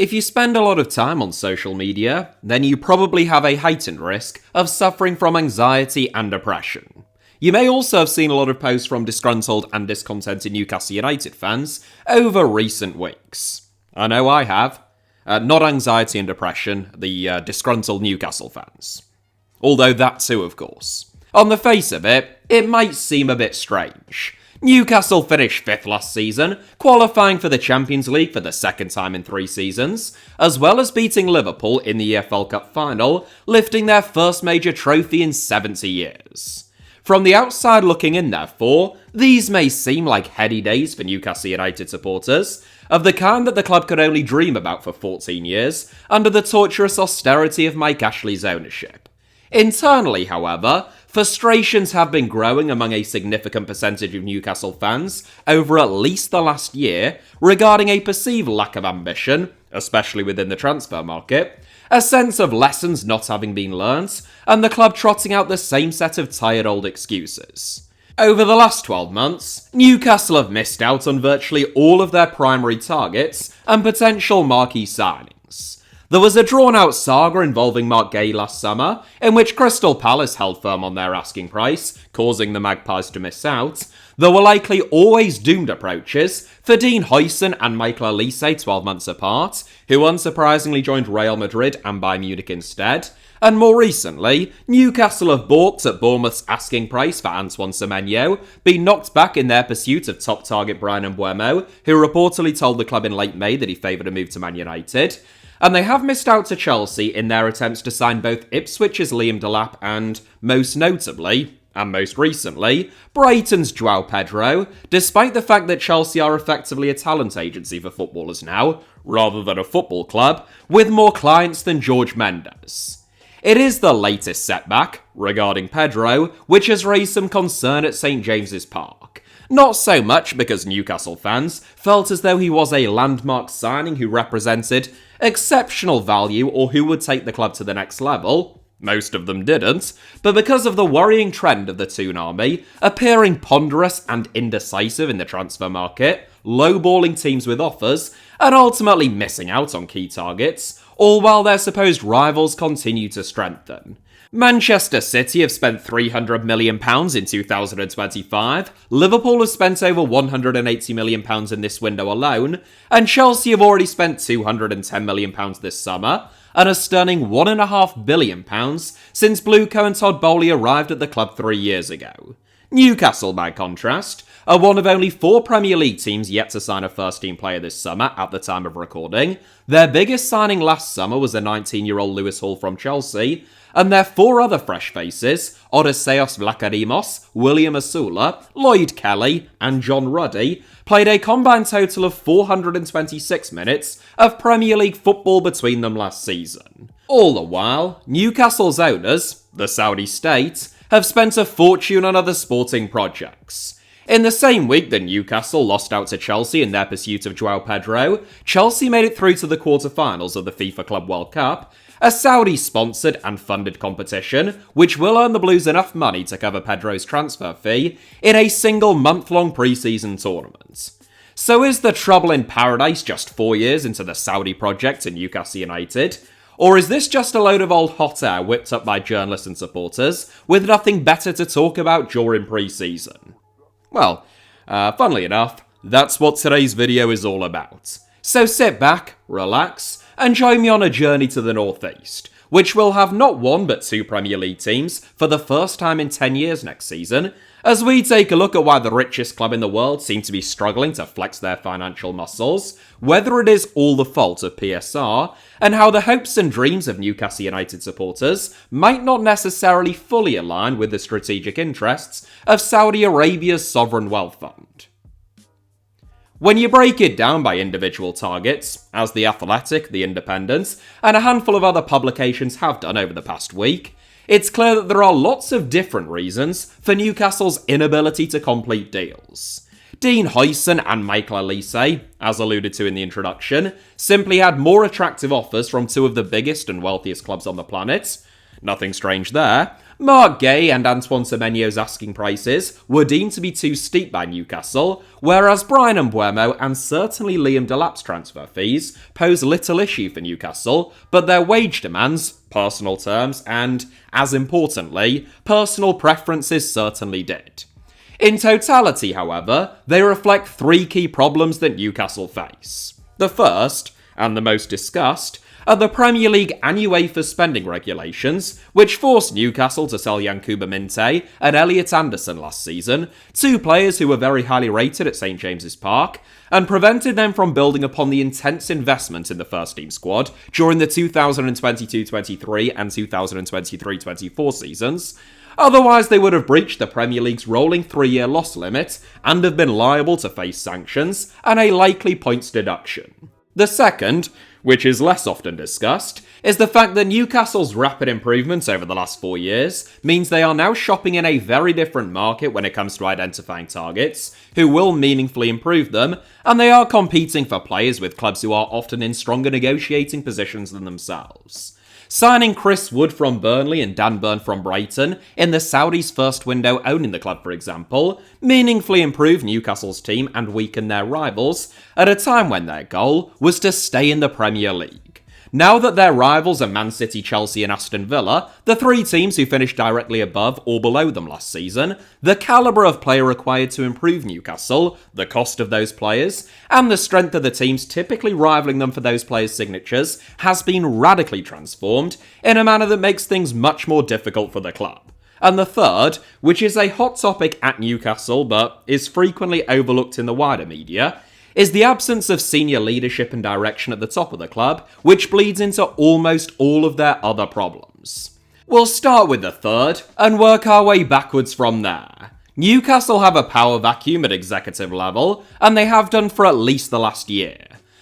If you spend a lot of time on social media, then you probably have a heightened risk of suffering from anxiety and depression. You may also have seen a lot of posts from disgruntled and discontented Newcastle United fans over recent weeks. I know I have. Not anxiety and depression, the disgruntled Newcastle fans. Although that too, of course. On the face of it, it might seem a bit strange. Newcastle finished 5th last season, qualifying for the Champions League for the second time in 3 seasons, as well as beating Liverpool in the EFL Cup final, lifting their first major trophy in 70 years. From the outside looking in, therefore, these may seem like heady days for Newcastle United supporters, of the kind that the club could only dream about for 14 years, under the torturous austerity of Mike Ashley's ownership. Internally, however, frustrations have been growing among a significant percentage of Newcastle fans over at least the last year regarding a perceived lack of ambition, especially within the transfer market, a sense of lessons not having been learnt, and the club trotting out the same set of tired old excuses. Over the last 12 months, Newcastle have missed out on virtually all of their primary targets and potential marquee signings. There was a drawn-out saga involving Mark Gay last summer, in which Crystal Palace held firm on their asking price, causing the Magpies to miss out. There were likely always doomed approaches for Dean Huijsen and Michael Olise 12 months apart, who unsurprisingly joined Real Madrid and Bayern Munich instead. And more recently, Newcastle have balked at Bournemouth's asking price for Antoine Semenyo, been knocked back in their pursuit of top target Bryan Mbeumo, who reportedly told the club in late May that he favoured a move to Man United. And they have missed out to Chelsea in their attempts to sign both Ipswich's Liam Delap and, most notably, and most recently, Brighton's João Pedro, despite the fact that Chelsea are effectively a talent agency for footballers now, rather than a football club, with more clients than George Mendes. It is the latest setback, regarding Pedro, which has raised some concern at St James's Park. Not so much because Newcastle fans felt as though he was a landmark signing who represented exceptional value or who would take the club to the next level. Most of them didn't, but because of the worrying trend of the Toon Army appearing ponderous and indecisive in the transfer market, lowballing teams with offers, and ultimately missing out on key targets, all while their supposed rivals continue to strengthen. Manchester City have spent £300 million in 2025, Liverpool have spent over £180 million in this window alone, and Chelsea have already spent £210 million this summer, and a stunning £1.5 billion since Blueco and Todd Bowley arrived at the club 3 years ago. Newcastle, by contrast, are one of only 4 Premier League teams yet to sign a first-team player this summer at the time of recording. Their biggest signing last summer was a 19-year-old Lewis Hall from Chelsea, and their 4 other fresh faces, Odysseos Vlachodimos, William Asula, Lloyd Kelly, and John Ruddy, played a combined total of 426 minutes of Premier League football between them last season. All the while, Newcastle's owners, the Saudi state, have spent a fortune on other sporting projects. In the same week that Newcastle lost out to Chelsea in their pursuit of João Pedro, Chelsea made it through to the quarter-finals of the FIFA Club World Cup, a Saudi-sponsored and funded competition which will earn the Blues enough money to cover Pedro's transfer fee in a single month-long pre-season tournament. So is the trouble in paradise just 4 years into the Saudi project in Newcastle United? Or is this just a load of old hot air whipped up by journalists and supporters with nothing better to talk about during pre-season? Well, funnily enough, that's what today's video is all about. So sit back, relax, and join me on a journey to the northeast, which will have not 1 but 2 Premier League teams for the first time in 10 years next season, as we take a look at why the richest club in the world seem to be struggling to flex their financial muscles, whether it is all the fault of PSR, and how the hopes and dreams of Newcastle United supporters might not necessarily fully align with the strategic interests of Saudi Arabia's sovereign wealth fund. When you break it down by individual targets, as The Athletic, The Independent, and a handful of other publications have done over the past week, it's clear that there are lots of different reasons for Newcastle's inability to complete deals. Dean Huijsen and Michael Olise, as alluded to in the introduction, simply had more attractive offers from 2 of the biggest and wealthiest clubs on the planet. Nothing strange there. Mark Gay and Antoine Semenyo's asking prices were deemed to be too steep by Newcastle, whereas Brian Mbeumo and certainly Liam Delap's transfer fees pose little issue for Newcastle, but their wage demands, personal terms, and, as importantly, personal preferences certainly did. In totality, however, they reflect three key problems that Newcastle face. The first, and the most discussed, are the Premier League and UEFA spending regulations, which forced Newcastle to sell Yankuba Minte and Elliot Anderson last season, two players who were very highly rated at St James's Park, and prevented them from building upon the intense investment in the first-team squad during the 2022-23 and 2023-24 seasons. Otherwise, they would have breached the Premier League's rolling 3-year loss limit and have been liable to face sanctions and a likely points deduction. The second, which is less often discussed, is the fact that Newcastle's rapid improvements over the last 4 years means they are now shopping in a very different market when it comes to identifying targets who will meaningfully improve them, and they are competing for players with clubs who are often in stronger negotiating positions than themselves. Signing Chris Wood from Burnley and Dan Burn from Brighton in the Saudis' first window owning the club, for example, meaningfully improved Newcastle's team and weakened their rivals at a time when their goal was to stay in the Premier League. Now that their rivals are Man City, Chelsea and Aston Villa, the three teams who finished directly above or below them last season, the calibre of player required to improve Newcastle, the cost of those players, and the strength of the teams typically rivaling them for those players' signatures has been radically transformed in a manner that makes things much more difficult for the club. And the third, which is a hot topic at Newcastle but is frequently overlooked in the wider media, is the absence of senior leadership and direction at the top of the club, which bleeds into almost all of their other problems. We'll start with the third, and work our way backwards from there. Newcastle have a power vacuum at executive level, and they have done for at least the last year.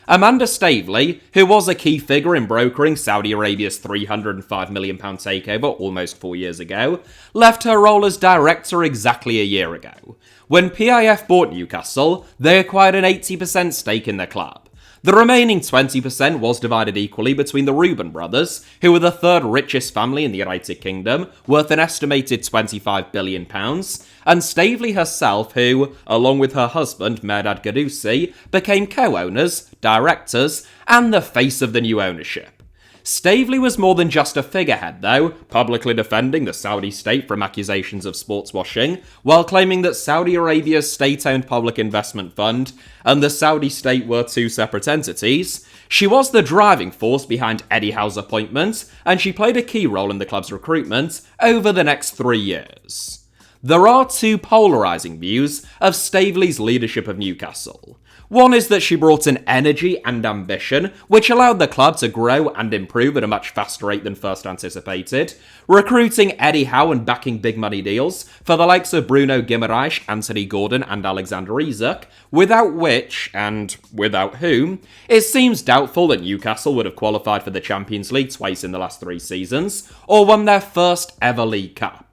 Amanda Staveley, who was a key figure in brokering Saudi Arabia's £305 million takeover almost 4 years ago, left her role as director exactly a year ago. When PIF bought Newcastle, they acquired an 80% stake in the club. The remaining 20% was divided equally between the Reuben brothers, who were the third richest family in the United Kingdom, worth an estimated £25 billion, and Staveley herself, who, along with her husband Mehrdad Gadusi, became co-owners, directors, and the face of the new ownership. Staveley was more than just a figurehead, though, publicly defending the Saudi state from accusations of sports washing, while claiming that Saudi Arabia's state-owned public investment fund and the Saudi state were two separate entities. She was the driving force behind Eddie Howe's appointment, and she played a key role in the club's recruitment over the next 3 years. There are two polarising views of Staveley's leadership of Newcastle. One is that she brought in energy and ambition, which allowed the club to grow and improve at a much faster rate than first anticipated, recruiting Eddie Howe and backing big money deals for the likes of Bruno Guimaraes, Anthony Gordon and Alexander Isak, without which, and without whom, it seems doubtful that Newcastle would have qualified for the Champions League twice in the last 3 seasons, or won their first ever League Cup.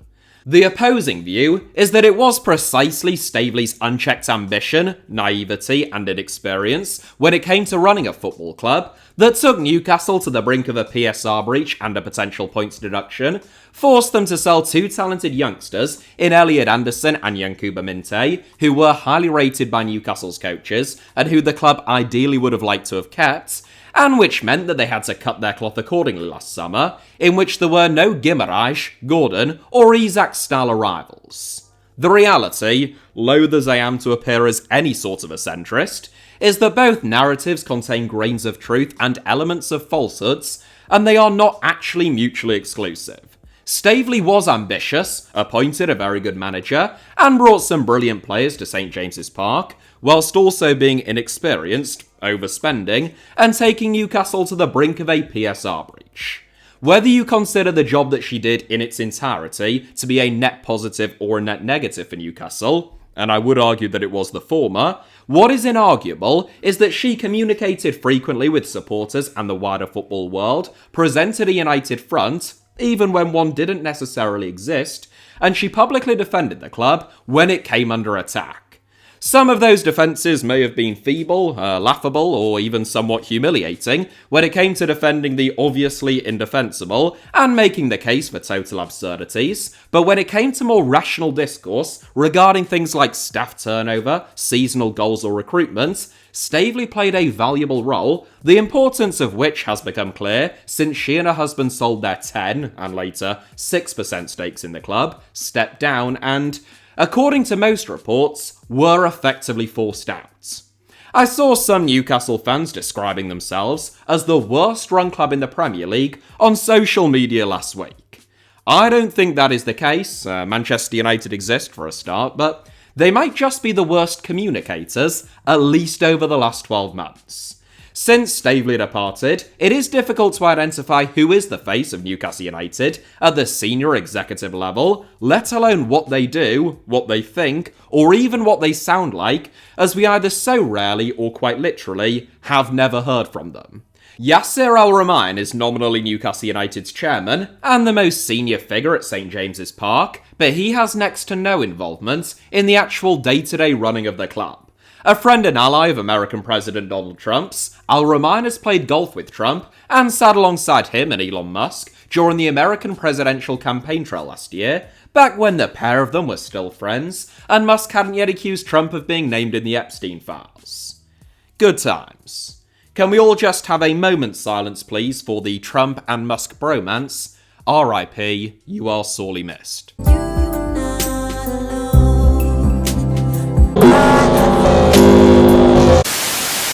The opposing view is that it was precisely Staveley's unchecked ambition, naivety and inexperience when it came to running a football club that took Newcastle to the brink of a PSR breach and a potential points deduction, forced them to sell two talented youngsters in Elliot Anderson and Yankuba Minte, who were highly rated by Newcastle's coaches and who the club ideally would have liked to have kept, and which meant that they had to cut their cloth accordingly last summer, in which there were no Guimaraes, Gordon, or Isak-style arrivals. The reality, loath as I am to appear as any sort of a centrist, is that both narratives contain grains of truth and elements of falsehoods, and they are not actually mutually exclusive. Staveley was ambitious, appointed a very good manager, and brought some brilliant players to St James's Park, whilst also being inexperienced, overspending, and taking Newcastle to the brink of a PSR breach. Whether you consider the job that she did in its entirety to be a net positive or a net negative for Newcastle, and I would argue that it was the former, what is inarguable is that she communicated frequently with supporters and the wider football world, presented a united front, even when one didn't necessarily exist, and she publicly defended the club when it came under attack. Some of those defences may have been feeble, laughable, or even somewhat humiliating when it came to defending the obviously indefensible and making the case for total absurdities, but when it came to more rational discourse regarding things like staff turnover, seasonal goals or recruitment, Staveley played a valuable role, the importance of which has become clear since she and her husband sold their 10, and later 6% stakes in the club, stepped down and, according to most reports, were effectively forced out. I saw some Newcastle fans describing themselves as the worst run club in the Premier League on social media last week. I don't think that is the case. Manchester United exist for a start, but they might just be the worst communicators, at least over the last 12 months. Since Staveley departed, it is difficult to identify who is the face of Newcastle United at the senior executive level, let alone what they do, what they think, or even what they sound like, as we either so rarely or quite literally have never heard from them. Yasser Al-Rumayyan is nominally Newcastle United's chairman and the most senior figure at St James's Park, but he has next to no involvement in the actual day-to-day running of the club. A friend and ally of American President Donald Trump's, Al-Rumayyan has played golf with Trump and sat alongside him and Elon Musk during the American presidential campaign trail last year, back when the pair of them were still friends, and Musk hadn't yet accused Trump of being named in the Epstein files. Good times. Can we all just have a moment's silence, please, for the Trump and Musk bromance? R.I.P., you are sorely missed.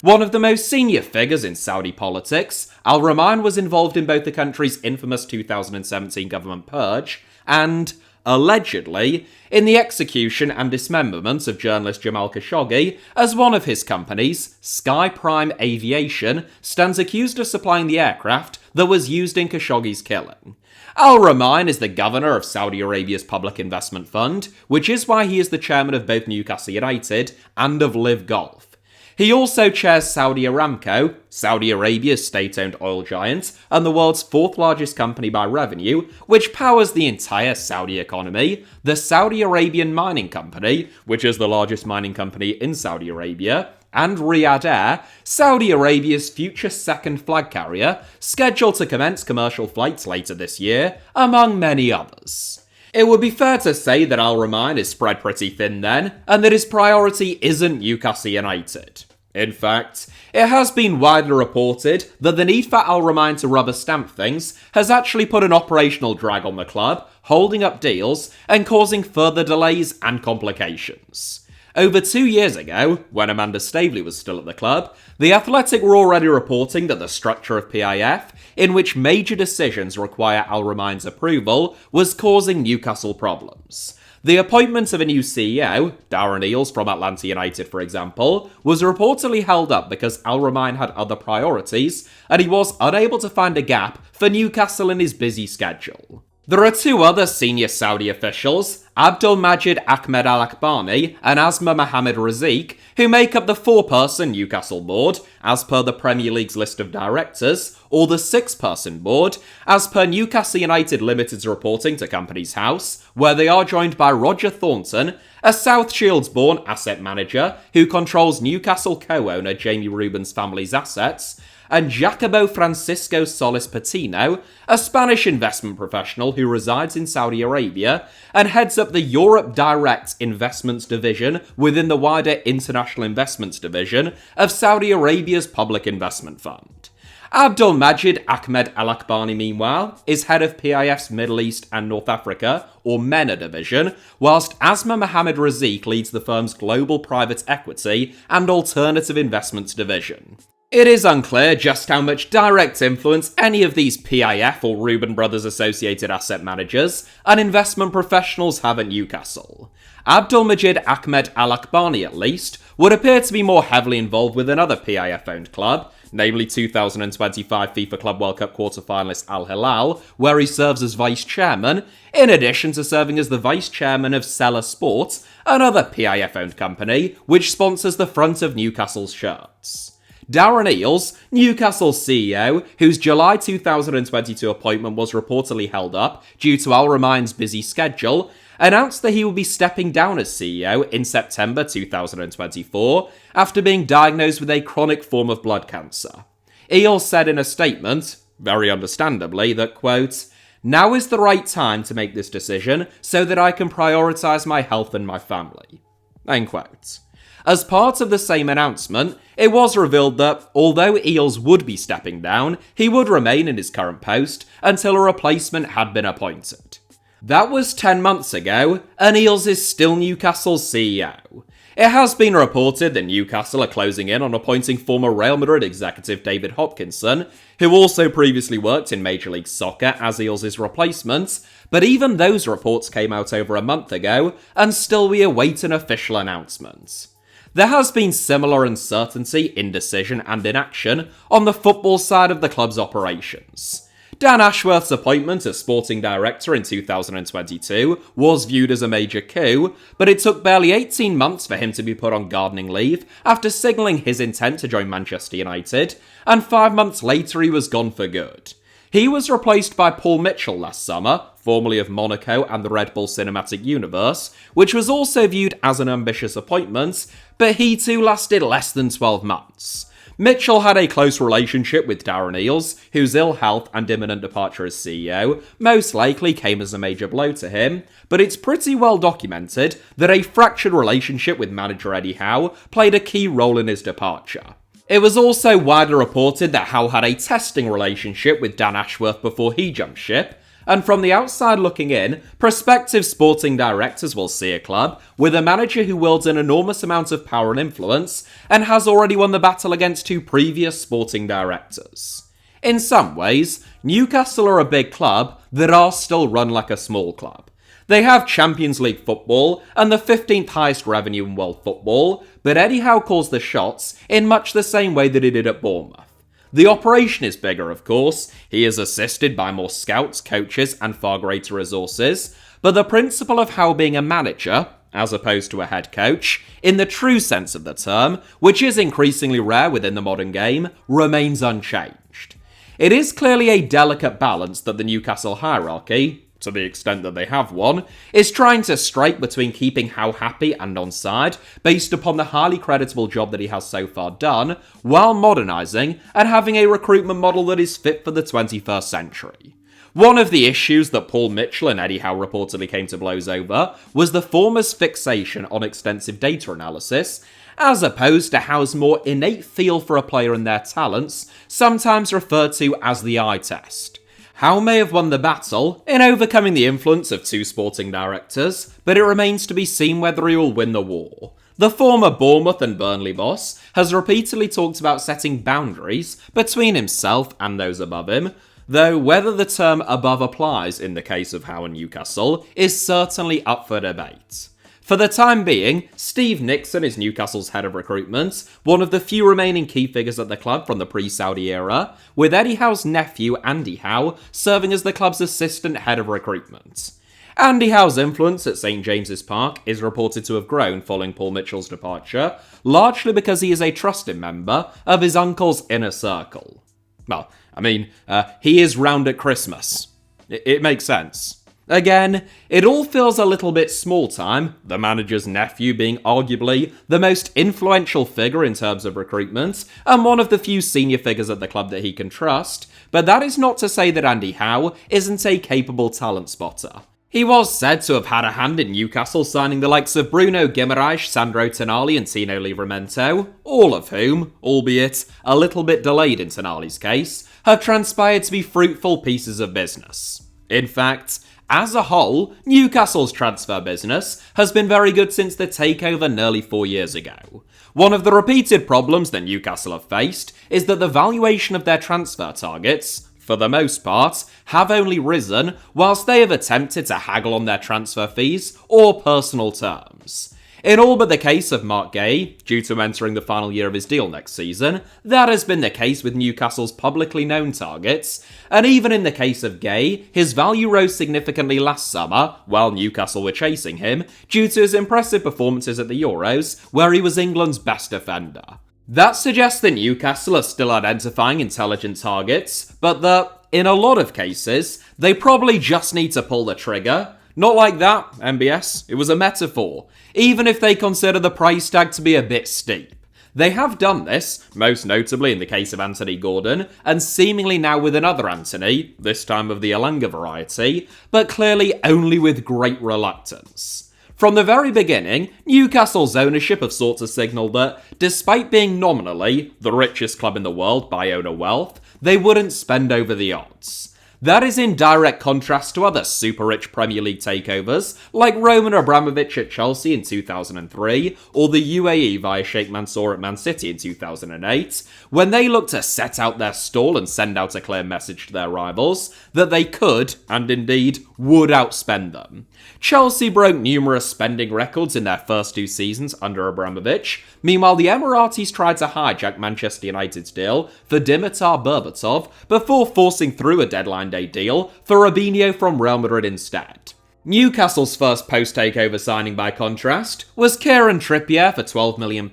One of the most senior figures in Saudi politics, Al-Rumayyan was involved in both the country's infamous 2017 government purge and, allegedly, in the execution and dismemberment of journalist Jamal Khashoggi, as one of his companies, Sky Prime Aviation, stands accused of supplying the aircraft that was used in Khashoggi's killing. Al-Rumayyan is the governor of Saudi Arabia's Public Investment Fund, which is why he is the chairman of both Newcastle United and of Live Golf. He also chairs Saudi Aramco, Saudi Arabia's state-owned oil giant, and the world's fourth largest company by revenue, which powers the entire Saudi economy, the Saudi Arabian Mining Company, which is the largest mining company in Saudi Arabia, and Riyadh Air, Saudi Arabia's future second flag carrier, scheduled to commence commercial flights later this year, among many others. It would be fair to say that Al-Rumayyan is spread pretty thin then, and that his priority isn't Newcastle United. In fact, it has been widely reported that the need for Al-Rumayyan to rubber stamp things has actually put an operational drag on the club, holding up deals and causing further delays and complications. Over 2 years ago, when Amanda Staveley was still at the club, The Athletic were already reporting that the structure of PIF, in which major decisions require Al-Rumayyan's approval, was causing Newcastle problems. The appointment of a new CEO, Darren Eales from Atlanta United for example, was reportedly held up because Al-Rumayyan had other priorities, and he was unable to find a gap for Newcastle in his busy schedule. There are two other senior Saudi officials, Abdul Majid Ahmed Al-Akbani and Asma Mohammed Razik, who make up the four-person Newcastle board, as per the Premier League's list of directors, or the six-person board, as per Newcastle United Limited's reporting to Companies House, where they are joined by Roger Thornton, a South Shields-born asset manager who controls Newcastle co-owner Jamie Rubin's family's assets, and Jacobo Francisco Solis Patino, a Spanish investment professional who resides in Saudi Arabia and heads up the Europe Direct Investments Division within the wider International Investments Division of Saudi Arabia's Public Investment Fund. Abdul Majid Ahmed Al-Akbani, meanwhile, is head of PIF's Middle East and North Africa, or MENA division, whilst Asma Mohammed Razik leads the firm's global private equity and alternative investments division. It is unclear just how much direct influence any of these PIF or Reuben Brothers associated asset managers and investment professionals have at Newcastle. Abdul Majid Ahmed Al-Akbani, at least, would appear to be more heavily involved with another PIF-owned club, namely 2025 FIFA Club World Cup quarter-finalist Al Hilal, where he serves as vice-chairman, in addition to serving as the vice-chairman of Seller Sports, another PIF-owned company which sponsors the front of Newcastle's shirts. Darren Eales, Newcastle's CEO, whose July 2022 appointment was reportedly held up due to Al-Rumayyan's busy schedule, announced that he will be stepping down as CEO in September 2024 after being diagnosed with a chronic form of blood cancer. Eales said in a statement, very understandably, that, quote, "Now is the right time to make this decision so that I can prioritise my health and my family." End quote. As part of the same announcement, it was revealed that, although Eales would be stepping down, he would remain in his current post until a replacement had been appointed. That was 10 months ago, and Eales is still Newcastle's CEO. It has been reported that Newcastle are closing in on appointing former Real Madrid executive David Hopkinson, who also previously worked in Major League Soccer as Eales' replacement, but even those reports came out over a month ago, and still we await an official announcement. There has been similar uncertainty, indecision and inaction on the football side of the club's operations. Dan Ashworth's appointment as sporting director in 2022 was viewed as a major coup, but it took barely 18 months for him to be put on gardening leave after signalling his intent to join Manchester United, and 5 months later he was gone for good. He was replaced by Paul Mitchell last summer, formerly of Monaco and the Red Bull Cinematic Universe, which was also viewed as an ambitious appointment, but he too lasted less than 12 months. Mitchell had a close relationship with Darren Eales, whose ill health and imminent departure as CEO most likely came as a major blow to him, but it's pretty well documented that a fractured relationship with manager Eddie Howe played a key role in his departure. It was also widely reported that Howe had a testing relationship with Dan Ashworth before he jumped ship, and from the outside looking in, prospective sporting directors will see a club with a manager who wields an enormous amount of power and influence and has already won the battle against 2 previous sporting directors. In some ways, Newcastle are a big club that are still run like a small club. They have Champions League football and the 15th highest revenue in world football, but Eddie Howe calls the shots in much the same way that he did at Bournemouth. The operation is bigger, of course. He is assisted by more scouts, coaches, and far greater resources, but the principle of Howe being a manager, as opposed to a head coach, in the true sense of the term, which is increasingly rare within the modern game, remains unchanged. It is clearly a delicate balance that the Newcastle hierarchy, to the extent that they have one, is trying to strike between keeping Howe happy and on side, based upon the highly creditable job that he has so far done, while modernising and having a recruitment model that is fit for the 21st century. One of the issues that Paul Mitchell and Eddie Howe reportedly came to blows over was the former's fixation on extensive data analysis, as opposed to Howe's more innate feel for a player and their talents, sometimes referred to as the eye test. Howe may have won the battle in overcoming the influence of 2 sporting directors, but it remains to be seen whether he will win the war. The former Bournemouth and Burnley boss has repeatedly talked about setting boundaries between himself and those above him, though whether the term above applies in the case of Howe and Newcastle is certainly up for debate. For the time being, Steve Nixon is Newcastle's head of recruitment, one of the few remaining key figures at the club from the pre-Saudi era, with Eddie Howe's nephew, Andy Howe, serving as the club's assistant head of recruitment. Andy Howe's influence at St James's Park is reported to have grown following Paul Mitchell's departure, largely because he is a trusted member of his uncle's inner circle. Well, he is round at Christmas. It makes sense. Again, it all feels a little bit small time, the manager's nephew being arguably the most influential figure in terms of recruitment, and one of the few senior figures at the club that he can trust, but that is not to say that Andy Howe isn't a capable talent spotter. He was said to have had a hand in Newcastle signing the likes of Bruno Guimaraes, Sandro Tonali and Tino Livramento, all of whom, albeit a little bit delayed in Tonali's case, have transpired to be fruitful pieces of business. In fact, as a whole, Newcastle's transfer business has been very good since the takeover nearly 4 years ago. One of the repeated problems that Newcastle have faced is that the valuation of their transfer targets, for the most part, have only risen whilst they have attempted to haggle on their transfer fees or personal terms. In all but the case of Mark Gay, due to entering the final year of his deal next season, that has been the case with Newcastle's publicly known targets, and even in the case of Gay, his value rose significantly last summer, while Newcastle were chasing him, due to his impressive performances at the Euros, where he was England's best defender. That suggests that Newcastle are still identifying intelligent targets, but that, in a lot of cases, they probably just need to pull the trigger, Not like that, MBS. It was a metaphor, even if they consider the price tag to be a bit steep. They have done this, most notably in the case of Anthony Gordon, and seemingly now with another Anthony, this time of the Elanga variety, but clearly only with great reluctance. From the very beginning, Newcastle's ownership have sought to signal that, despite being nominally the richest club in the world by owner wealth, they wouldn't spend over the odds. That is in direct contrast to other super-rich Premier League takeovers, like Roman Abramovich at Chelsea in 2003, or the UAE via Sheikh Mansour at Man City in 2008, when they looked to set out their stall and send out a clear message to their rivals that they could, and indeed would, outspend them. Chelsea broke numerous spending records in their first 2 seasons under Abramovich. Meanwhile, the Emiratis tried to hijack Manchester United's deal for Dimitar Berbatov before forcing through a deadline day deal for Robinho from Real Madrid instead. Newcastle's first post-takeover signing, by contrast, was Kieran Trippier for £12 million,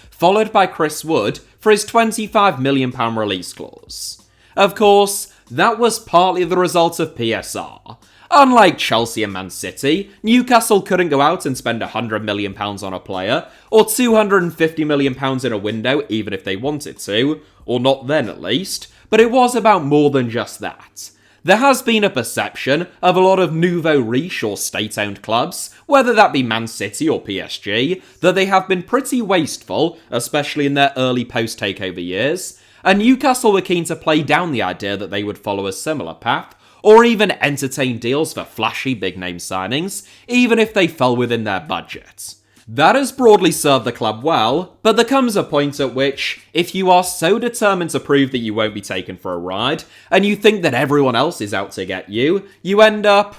followed by Chris Wood for his £25 million release clause. Of course, that was partly the result of PSR. Unlike Chelsea and Man City, Newcastle couldn't go out and spend £100 million on a player, or £250 million in a window even if they wanted to, or not then at least, but it was about more than just that. There has been a perception of a lot of nouveau riche or state-owned clubs, whether that be Man City or PSG, that they have been pretty wasteful, especially in their early post-takeover years, and Newcastle were keen to play down the idea that they would follow a similar path, or even entertain deals for flashy big-name signings, even if they fell within their budget. That has broadly served the club well, but there comes a point at which, if you are so determined to prove that you won't be taken for a ride, and you think that everyone else is out to get you, you end up,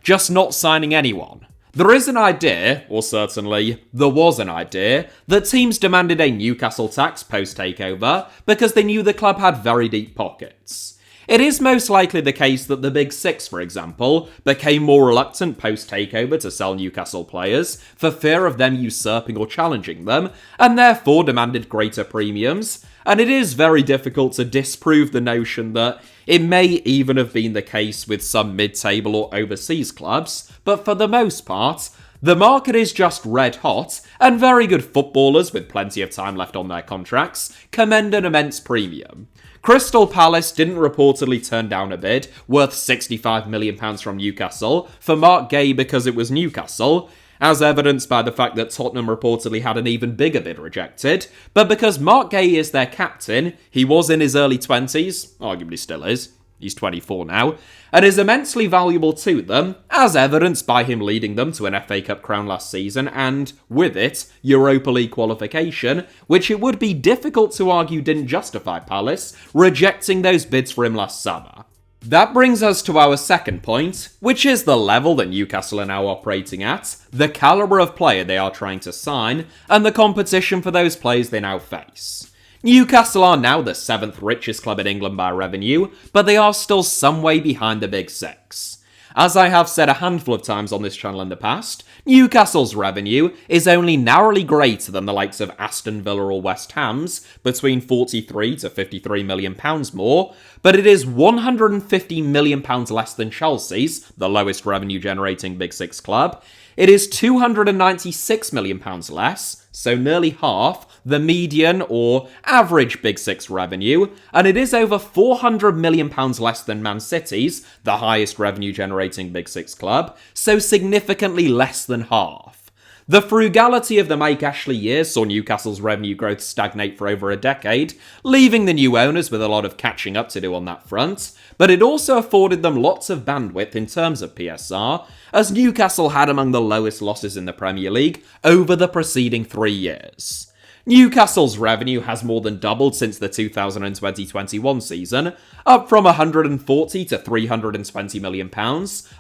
just not signing anyone. There is an idea, or certainly there was an idea, that teams demanded a Newcastle tax post-takeover because they knew the club had very deep pockets. It is most likely the case that the Big Six, for example, became more reluctant post-takeover to sell Newcastle players for fear of them usurping or challenging them, and therefore demanded greater premiums, and it is very difficult to disprove the notion that it may even have been the case with some mid-table or overseas clubs, but for the most part, the market is just red hot, and very good footballers with plenty of time left on their contracts command an immense premium. Crystal Palace didn't reportedly turn down a bid worth £65 million from Newcastle for Mark Gay because it was Newcastle, as evidenced by the fact that Tottenham reportedly had an even bigger bid rejected, but because Mark Gay is their captain, he was in his early 20s, arguably still is, he's 24 now, and is immensely valuable to them, as evidenced by him leading them to an FA Cup crown last season and, with it, Europa League qualification, which it would be difficult to argue didn't justify Palace rejecting those bids for him last summer. That brings us to our second point, which is the level that Newcastle are now operating at, the calibre of player they are trying to sign, and the competition for those players they now face. Newcastle are now the 7th richest club in England by revenue, but they are still some way behind the Big Six. As I have said a handful of times on this channel in the past, Newcastle's revenue is only narrowly greater than the likes of Aston Villa or West Ham's, between £43 to £53 million more, but it is £150 million less than Chelsea's, the lowest revenue generating Big Six club. It is £296 million less, so nearly half, the median or average Big Six revenue, and it is over £400 million less than Man City's, the highest revenue generating Big Six club, so significantly less than half. The frugality of the Mike Ashley years saw Newcastle's revenue growth stagnate for over a decade, leaving the new owners with a lot of catching up to do on that front, but it also afforded them lots of bandwidth in terms of PSR, as Newcastle had among the lowest losses in the Premier League over the preceding 3 years. Newcastle's revenue has more than doubled since the 2020-21 season, up from £140 to £320 million,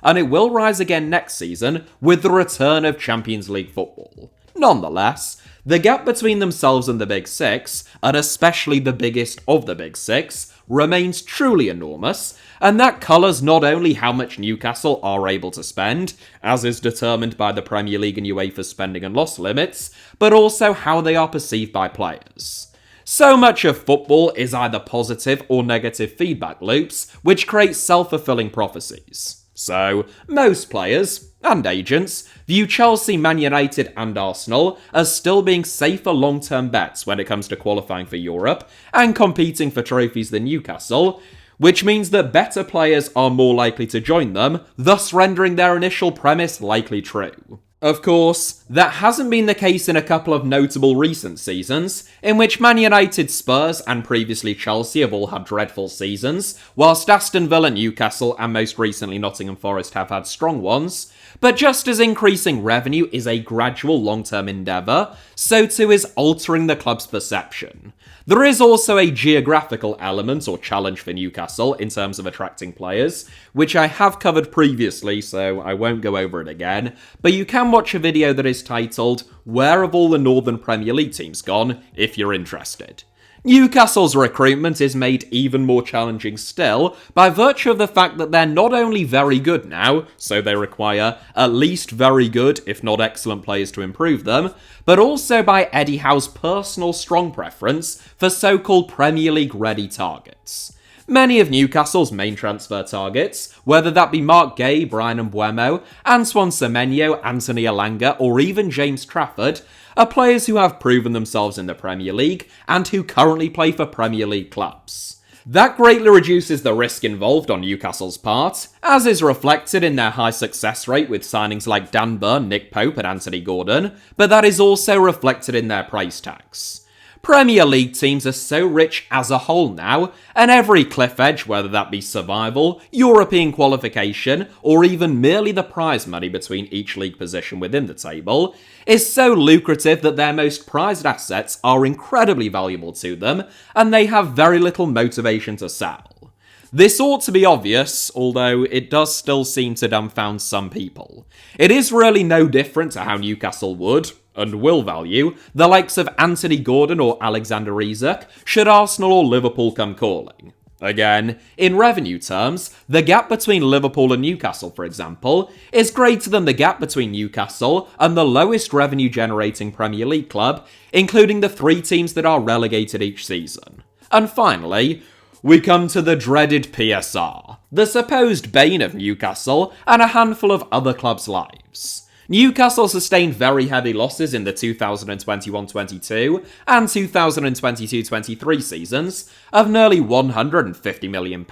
and it will rise again next season with the return of Champions League football. Nonetheless, the gap between themselves and the Big Six, and especially the biggest of the Big Six, remains truly enormous, and that colours not only how much Newcastle are able to spend, as is determined by the Premier League and UEFA spending and loss limits, but also how they are perceived by players. So much of football is either positive or negative feedback loops, which create self-fulfilling prophecies. So, most players, and agents, view Chelsea, Man United and Arsenal as still being safer long-term bets when it comes to qualifying for Europe and competing for trophies than Newcastle, which means that better players are more likely to join them, thus rendering their initial premise likely true. Of course, that hasn't been the case in a couple of notable recent seasons, in which Man United, Spurs and previously Chelsea have all had dreadful seasons, whilst Aston Villa, Newcastle and most recently Nottingham Forest have had strong ones. But just as increasing revenue is a gradual long-term endeavour, so too is altering the club's perception. There is also a geographical element or challenge for Newcastle in terms of attracting players, which I have covered previously, so I won't go over it again, but you can watch a video that is titled "Where Have All the Northern Premier League Teams Gone?" if you're interested. Newcastle's recruitment is made even more challenging still by virtue of the fact that they're not only very good now, so they require at least very good, if not excellent players to improve them, but also by Eddie Howe's personal strong preference for so-called Premier League ready targets. Many of Newcastle's main transfer targets, whether that be Mark Gay, Brian Mbeumo, Antoine Semenyo, Anthony Elanga, or even James Trafford, are players who have proven themselves in the Premier League and who currently play for Premier League clubs. That greatly reduces the risk involved on Newcastle's part, as is reflected in their high success rate with signings like Dan Burn, Nick Pope and Anthony Gordon, but that is also reflected in their price tags. Premier League teams are so rich as a whole now, and every cliff edge, whether that be survival, European qualification, or even merely the prize money between each league position within the table, is so lucrative that their most prized assets are incredibly valuable to them, and they have very little motivation to sell. This ought to be obvious, although it does still seem to dumbfound some people. It is really no different to how Newcastle would, and will value, the likes of Anthony Gordon or Alexander Isak should Arsenal or Liverpool come calling. Again, in revenue terms, the gap between Liverpool and Newcastle, for example, is greater than the gap between Newcastle and the lowest revenue generating Premier League club, including the 3 teams that are relegated each season. And finally, we come to the dreaded PSR, the supposed bane of Newcastle and a handful of other clubs' lives. Newcastle sustained very heavy losses in the 2021-22 and 2022-23 seasons of nearly £150 million,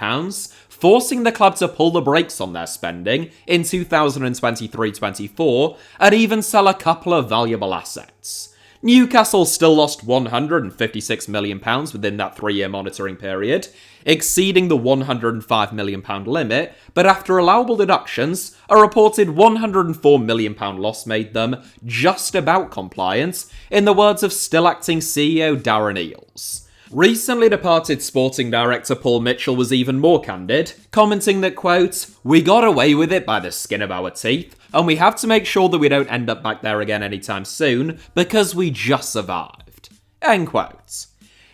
forcing the club to pull the brakes on their spending in 2023-24 and even sell a couple of valuable assets. Newcastle still lost £156 million within that 3-year monitoring period, exceeding the £105 million limit, but after allowable deductions, a reported £104 million loss made them just about compliant, in the words of still-acting CEO Darren Eales. Recently departed sporting director Paul Mitchell was even more candid, commenting that, quote, "We got away with it by the skin of our teeth, and we have to make sure that we don't end up back there again anytime soon, because we just survived." End quote.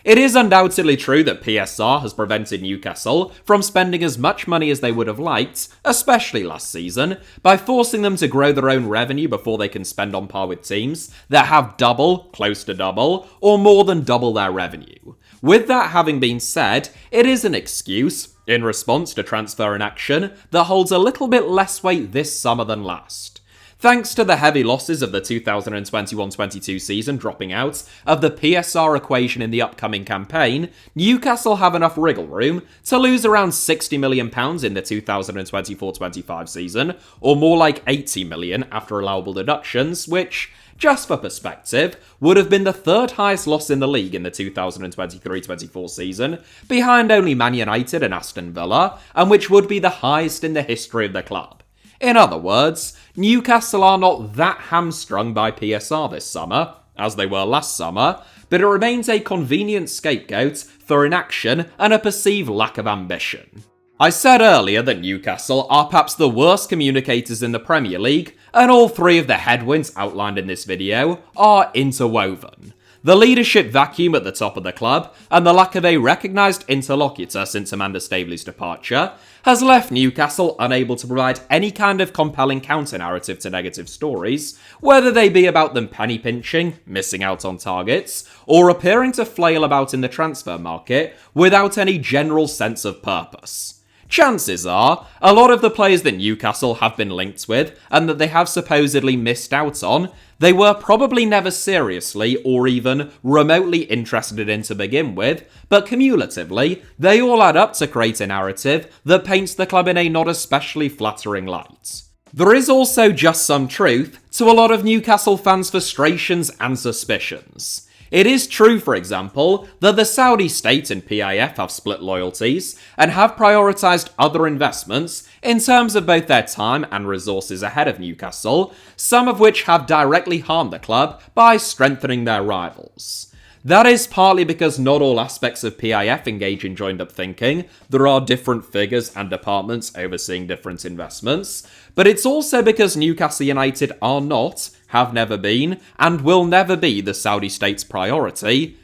It is undoubtedly true that PSR has prevented Newcastle from spending as much money as they would have liked, especially last season, by forcing them to grow their own revenue before they can spend on par with teams that have double, close to double, or more than double their revenue. With that having been said, it is an excuse, in response to transfer inaction, that holds a little bit less weight this summer than last. Thanks to the heavy losses of the 2021-22 season dropping out of the PSR equation in the upcoming campaign, Newcastle have enough wriggle room to lose around £60 million in the 2024-25 season, or more like £80 million after allowable deductions, which, just for perspective, would have been the 3rd highest loss in the league in the 2023-24 season, behind only Man United and Aston Villa, and which would be the highest in the history of the club. In other words, Newcastle are not that hamstrung by PSR this summer, as they were last summer, but it remains a convenient scapegoat for inaction and a perceived lack of ambition. I said earlier that Newcastle are perhaps the worst communicators in the Premier League, and all 3 of the headwinds outlined in this video are interwoven. The leadership vacuum at the top of the club, and the lack of a recognised interlocutor since Amanda Staveley's departure, has left Newcastle unable to provide any kind of compelling counter-narrative to negative stories, whether they be about them penny-pinching, missing out on targets, or appearing to flail about in the transfer market without any general sense of purpose. Chances are, a lot of the players that Newcastle have been linked with and that they have supposedly missed out on, they were probably never seriously or even remotely interested in to begin with, but cumulatively, they all add up to create a narrative that paints the club in a not especially flattering light. There is also just some truth to a lot of Newcastle fans' frustrations and suspicions. It is true, for example, that the Saudi state and PIF have split loyalties and have prioritised other investments in terms of both their time and resources ahead of Newcastle, some of which have directly harmed the club by strengthening their rivals. That is partly because not all aspects of PIF engage in joined-up thinking. There are different figures and departments overseeing different investments, but it's also because Newcastle United are not, have never been, and will never be the Saudi state's priority.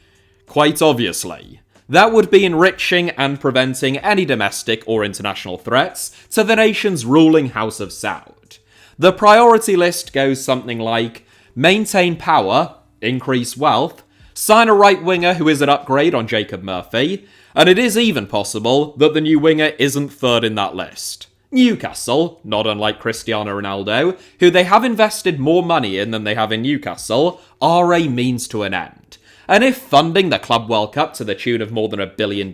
Quite obviously. That would be enriching and preventing any domestic or international threats to the nation's ruling House of Saud. The priority list goes something like maintain power, increase wealth, sign a right winger who is an upgrade on Jacob Murphy, and it is even possible that the new winger isn't third in that list. Newcastle, not unlike Cristiano Ronaldo, who they have invested more money in than they have in Newcastle, are a means to an end. And if funding the Club World Cup to the tune of more than $1 billion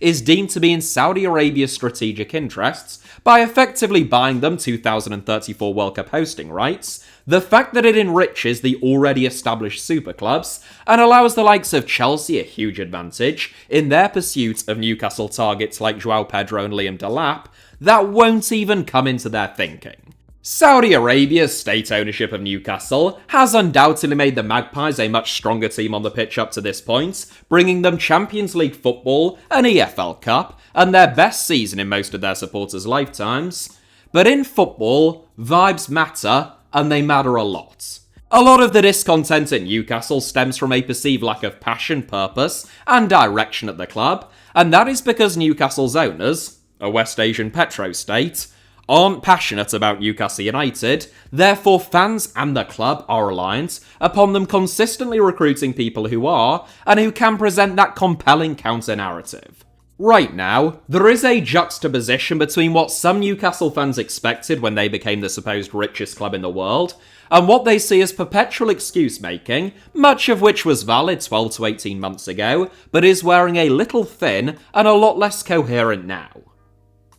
is deemed to be in Saudi Arabia's strategic interests, by effectively buying them 2034 World Cup hosting rights, the fact that it enriches the already established super clubs and allows the likes of Chelsea a huge advantage in their pursuit of Newcastle targets like João Pedro and Liam Delap, that won't even come into their thinking. Saudi Arabia's state ownership of Newcastle has undoubtedly made the Magpies a much stronger team on the pitch up to this point, bringing them Champions League football, an EFL Cup, and their best season in most of their supporters' lifetimes. But in football, vibes matter, and they matter a lot. A lot of the discontent at Newcastle stems from a perceived lack of passion, purpose, and direction at the club, and that is because Newcastle's owners, a West Asian petro-state, aren't passionate about Newcastle United, therefore fans and the club are reliant upon them consistently recruiting people who are, and who can present that compelling counter-narrative. Right now, there is a juxtaposition between what some Newcastle fans expected when they became the supposed richest club in the world, and what they see as perpetual excuse-making, much of which was valid 12 to 18 months ago, but is wearing a little thin and a lot less coherent now.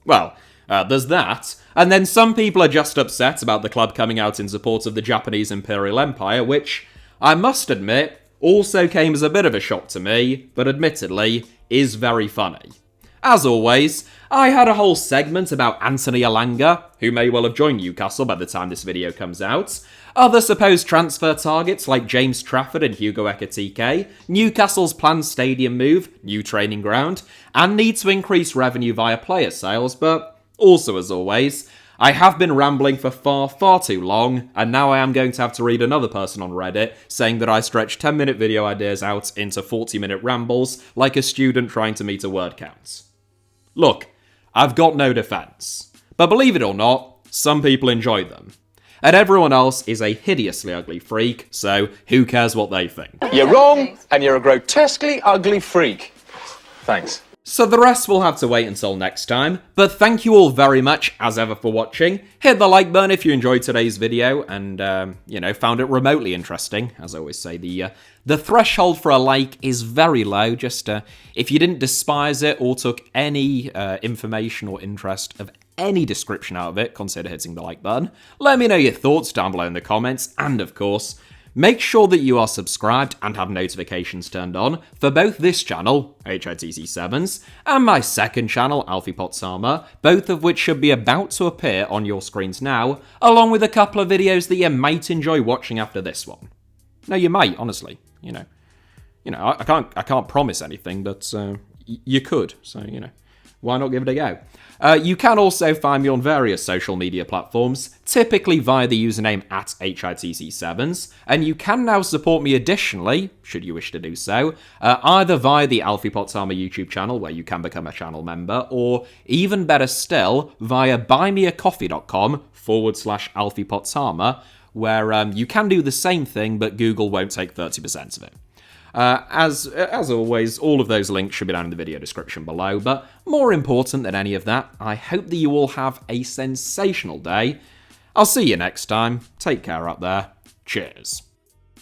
Well, there's that, and then some people are just upset about the club coming out in support of the Japanese Imperial Empire, which, I must admit, also came as a bit of a shock to me, but admittedly, is very funny. As always, I had a whole segment about Anthony Elanga, who may well have joined Newcastle by the time this video comes out, other supposed transfer targets like James Trafford and Hugo Ekitike, Newcastle's planned stadium move, new training ground, and need to increase revenue via player sales, but also as always, I have been rambling for far too long, and now I am going to have to read another person on Reddit saying that I stretch 10-minute video ideas out into 40-minute rambles like a student trying to meet a word count. Look, I've got no defense, but believe it or not, some people enjoy them. And everyone else is a hideously ugly freak, so who cares what they think? You're wrong, and you're a grotesquely ugly freak. Thanks. So the rest will have to wait until next time, but thank you all very much, as ever, for watching. Hit the like button if you enjoyed today's video and, found it remotely interesting. As I always say, the threshold for a like is very low. Just, if you didn't despise it or took any information or interest of any description out of it, consider hitting the like button. Let me know your thoughts down below in the comments, and of course, make sure that you are subscribed and have notifications turned on for both this channel, HITC Sevens, and my second channel, Alfie Potsama, both of which should be about to appear on your screens now, along with a couple of videos that you might enjoy watching after this one. No, you might, honestly. I can't promise anything, but you could, so, why not give it a go? You can also find me on various social media platforms, typically via the username @HITC Sevens, and you can now support me additionally, should you wish to do so, either via the Alfie Potsama YouTube channel, where you can become a channel member, or even better still, via buymeacoffee.com/Alfie Potsama, where you can do the same thing, but Google won't take 30% of it. As always, all of those links should be down in the video description below, but more important than any of that, I hope that you all have a sensational day. I'll see you next time. Take care out there. Cheers.